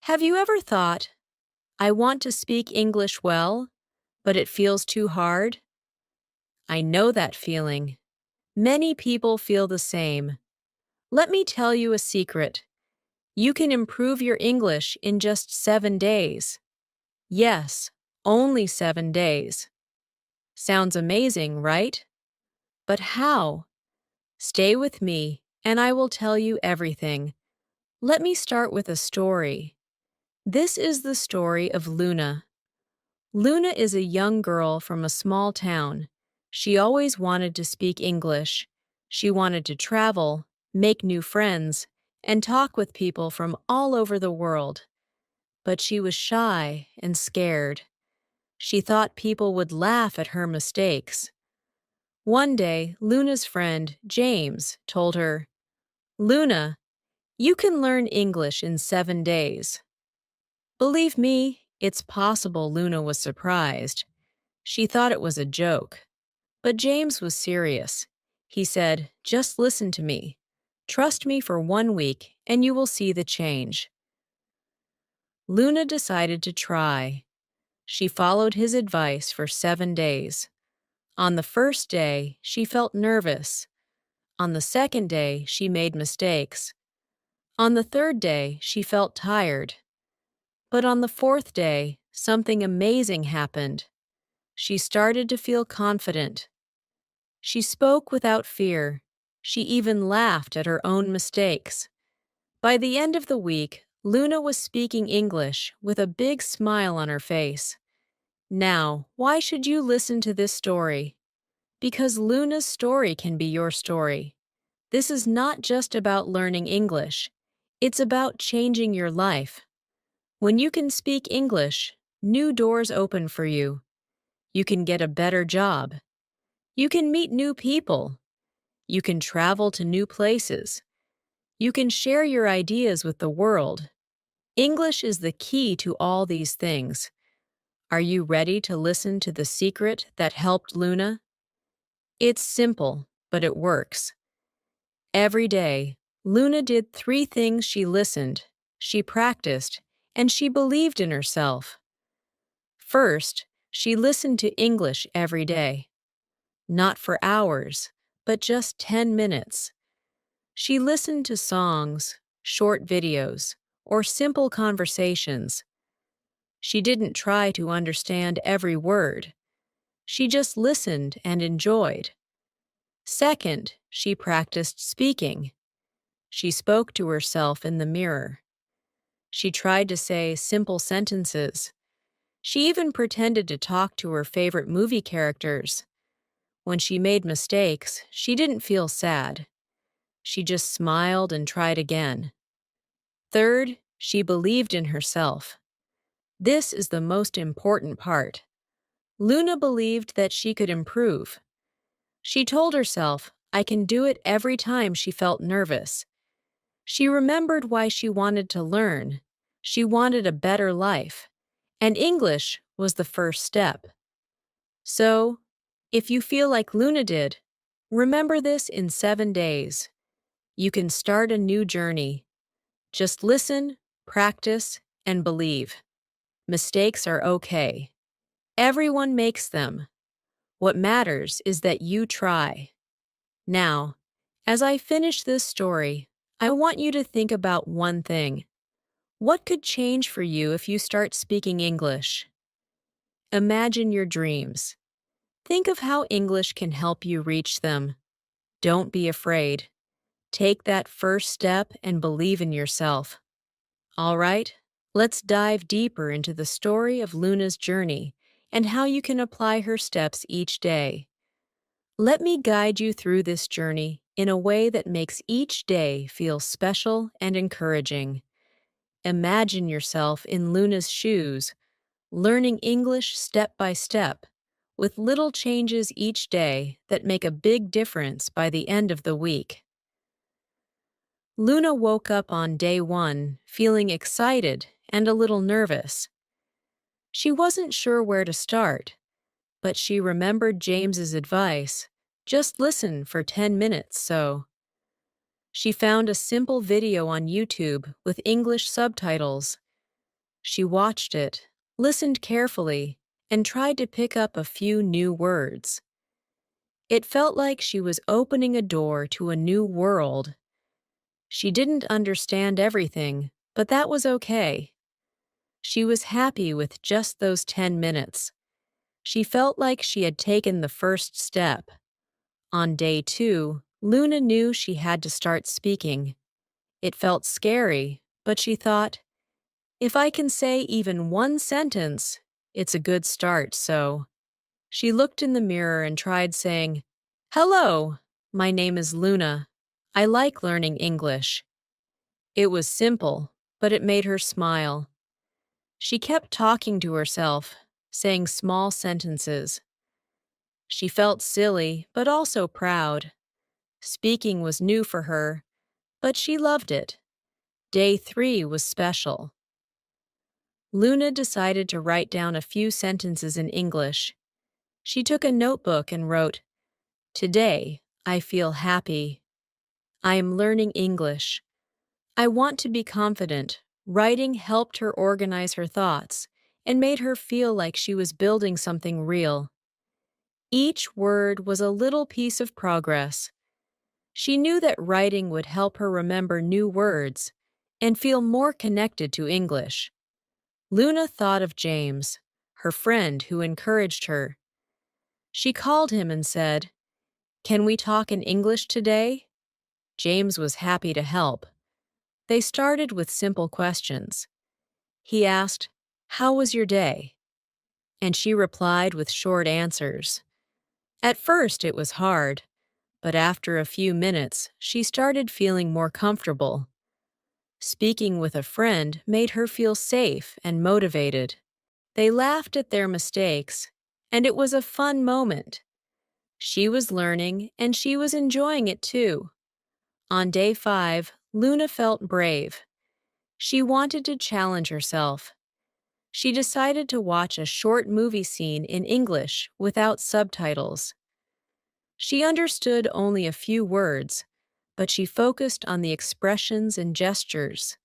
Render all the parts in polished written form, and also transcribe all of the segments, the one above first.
Have you ever thought, I want to speak English well, but it feels too hard? I know that feeling. Many people feel the same. Let me tell you a secret. You can improve your English in just 7 days. Yes, only 7 days. Sounds amazing, right? But how? Stay with me, and I will tell you everything. Let me start with a story. This is the story of Luna. Luna is a young girl from a small town. She always wanted to speak English. She wanted to travel, make new friends, and talk with people from all over the world. But she was shy and scared. She thought people would laugh at her mistakes. One day, Luna's friend, James, told her, "Luna, you can learn English in 7 days." Believe me, it's possible Luna was surprised. She thought it was a joke. But James was serious. He said, "Just listen to me. Trust me for 1 week, and you will see the change." Luna decided to try. She followed his advice for 7 days. On the first day, she felt nervous. On the second day, she made mistakes. On the third day, she felt tired. But on the fourth day, something amazing happened. She started to feel confident. She spoke without fear. She even laughed at her own mistakes. By the end of the week, Luna was speaking English with a big smile on her face. Now, why should you listen to this story? Because Luna's story can be your story. This is not just about learning English. It's about changing your life. When you can speak English, new doors open for you. You can get a better job. You can meet new people. You can travel to new places. You can share your ideas with the world. English is the key to all these things. Are you ready to listen to the secret that helped Luna? It's simple, but it works. Every day, Luna did 3 things. She listened, she practiced, and she believed in herself. First, she listened to English every day. Not for hours, but just 10 minutes. She listened to songs, short videos, or simple conversations. She didn't try to understand every word. She just listened and enjoyed. Second, she practiced speaking. She spoke to herself in the mirror. She tried to say simple sentences. She even pretended to talk to her favorite movie characters. When she made mistakes, she didn't feel sad. She just smiled and tried again. Third, she believed in herself. This is the most important part. Luna believed that she could improve. She told herself, I can do it every time she felt nervous. She remembered why she wanted to learn. She wanted a better life. And English was the first step. So, if you feel like Luna did, remember this in 7 days. You can start a new journey. Just listen, practice, and believe. Mistakes are okay. Everyone makes them. What matters is that you try. Now, as I finish this story, I want you to think about one thing. What could change for you if you start speaking English? Imagine your dreams. Think of how English can help you reach them. Don't be afraid. Take that first step and believe in yourself. All right, let's dive deeper into the story of Luna's journey and how you can apply her steps each day. Let me guide you through this journey in a way that makes each day feel special and encouraging. Imagine yourself in Luna's shoes, learning English step by step, with little changes each day that make a big difference by the end of the week. Luna woke up on day 1 feeling excited and a little nervous. She wasn't sure where to start, but she remembered James's advice, just listen for 10 minutes, so. She found a simple video on YouTube with English subtitles. She watched it, listened carefully, and tried to pick up a few new words. It felt like she was opening a door to a new world. She didn't understand everything, but that was okay. She was happy with just those 10 minutes. She felt like she had taken the first step. On day 2, Luna knew she had to start speaking. It felt scary, but she thought, if I can say even one sentence, it's a good start, so. She looked in the mirror and tried saying, "Hello, my name is Luna. I like learning English." It was simple, but it made her smile. She kept talking to herself, saying small sentences. She felt silly, but also proud. Speaking was new for her, but she loved it. Day 3 was special. Luna decided to write down a few sentences in English. She took a notebook and wrote, "Today, I feel happy. I am learning English. I want to be confident." Writing helped her organize her thoughts and made her feel like she was building something real. Each word was a little piece of progress. She knew that writing would help her remember new words and feel more connected to English. Luna thought of James, her friend who encouraged her. She called him and said, "Can we talk in English today?" James was happy to help. They started with simple questions. He asked, "How was your day?" And she replied with short answers. At first it was hard, but after a few minutes, she started feeling more comfortable. Speaking with a friend made her feel safe and motivated. They laughed at their mistakes, and it was a fun moment. She was learning, and she was enjoying it too. On day 5, Luna felt brave. She wanted to challenge herself. She decided to watch a short movie scene in English without subtitles. She understood only a few words, but she focused on the expressions and gestures.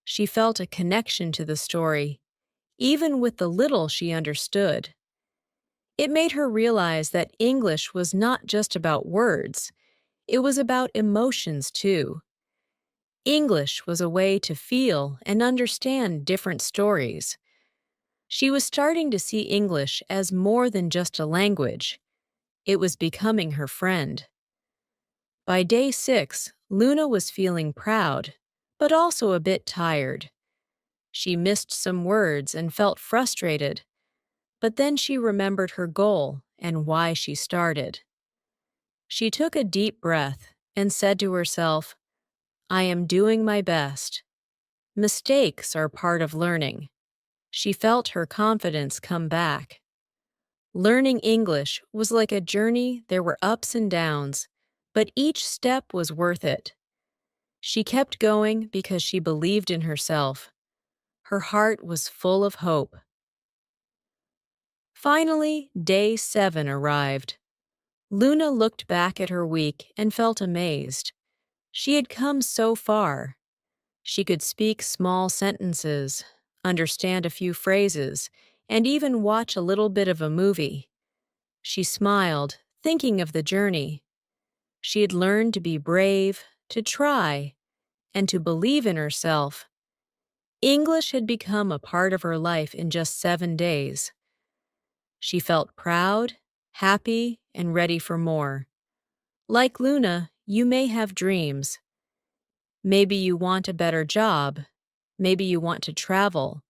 She felt a connection to the story, even with the little she understood. It made her realize that English was not just about words, it was about emotions too. English was a way to feel and understand different stories. She was starting to see English as more than just a language. It was becoming her friend. By day 6, Luna was feeling proud, but also a bit tired. She missed some words and felt frustrated, but then she remembered her goal and why she started. She took a deep breath and said to herself, "I am doing my best. Mistakes are part of learning." She felt her confidence come back. Learning English was like a journey. There were ups and downs, but each step was worth it. She kept going because she believed in herself. Her heart was full of hope. Finally, day 7 arrived. Luna looked back at her week and felt amazed. She had come so far. She could speak small sentences, understand a few phrases, and even watch a little bit of a movie. She smiled, thinking of the journey. She had learned to be brave, to try, and to believe in herself. English had become a part of her life in just 7 days. She felt proud, happy, and ready for more. Like Luna, you may have dreams. Maybe you want a better job. Maybe you want to travel.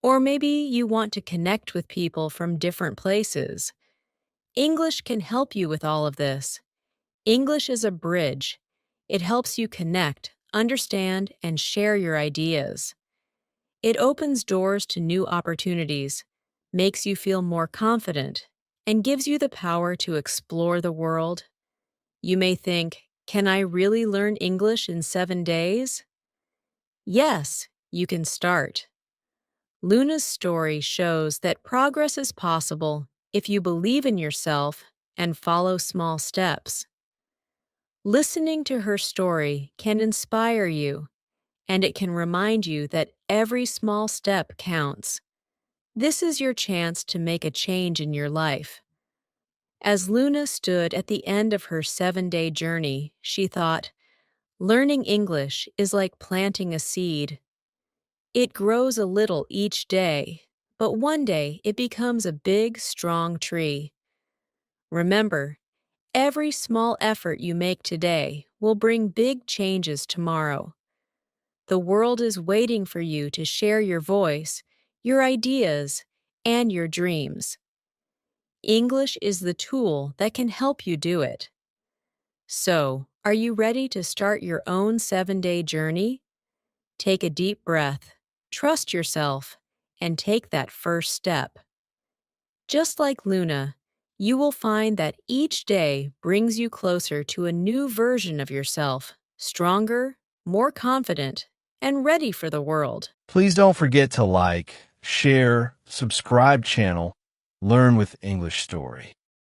Or maybe you want to connect with people from different places. English can help you with all of this. English is a bridge. It helps you connect, understand, and share your ideas. It opens doors to new opportunities, makes you feel more confident, and gives you the power to explore the world. You may think, can I really learn English in 7 days? Yes, you can start. Luna's story shows that progress is possible if you believe in yourself and follow small steps. Listening to her story can inspire you, and it can remind you that every small step counts. This is your chance to make a change in your life. As Luna stood at the end of her 7-day journey, she thought, learning English is like planting a seed. It grows a little each day, but one day it becomes a big, strong tree. Remember, every small effort you make today will bring big changes tomorrow. The world is waiting for you to share your voice, your ideas, and your dreams. English is the tool that can help you do it. So, are you ready to start your own 7-day journey? Take a deep breath, trust yourself, and take that first step. Just like Luna, you will find that each day brings you closer to a new version of yourself, stronger, more confident, and ready for the world. Please don't forget to like, share, subscribe channel, Learn with English Story.